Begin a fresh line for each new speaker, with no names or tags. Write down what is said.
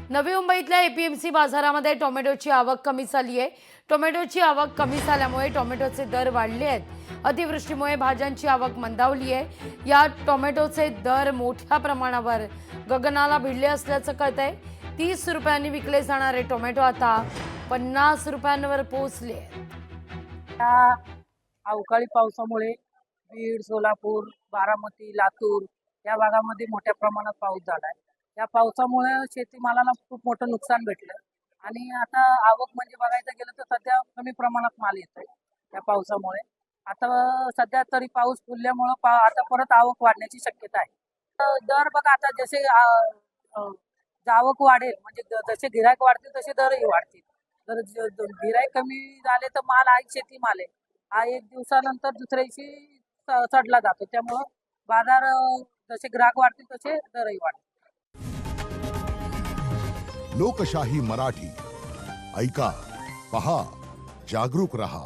नवी मुंबईतल्या एपीएमसी बाजारामध्ये टोमॅटोची आवक कमी झाली आहे। टोमॅटोची आवक कमी झाल्यामुळे टोमॅटोचे दर वाढले आहेत। अतिवृष्टीमुळे भाज्यांची आवक मंदावली आहे। या टोमॅटोचे दर मोठ्या प्रमाणावर गगनाला भिडले असल्याचं कळतंय। 30 रुपयांनी विकले जाणारे टोमॅटो आता 50 रुपयांवर पोहोचले आहेत।
या अवकाळी पावसामुळे बीड, सोलापूर, बारामती, लातूर या भागामध्ये मोठ्या प्रमाणात पाऊस झाला आहे। या पावसामुळे शेतीमालाला खूप मोठं नुकसान भेटलं आणि आता आवक म्हणजे बघायचं गेलं तर सध्या कमी प्रमाणात माल येतोय या पावसामुळे। आता सध्या तरी पाऊस खुलल्यामुळे आता परत आवक वाढण्याची शक्यता आहे। दर बघा आता जसे आवक वाढेल म्हणजे जसे गिराईक वाढतील तसे दरही वाढतील। जर गिराईक कमी झाले तर माल आहे, शेती माल आहे, हा एक दिवसानंतर दुसऱ्या दिवशी चढला जातो, त्यामुळं बाजार जसे ग्राहक वाढतील तसे दरही वाढतील।
लोकशाही मराठी ऐका, पहा, जागरूक रहा।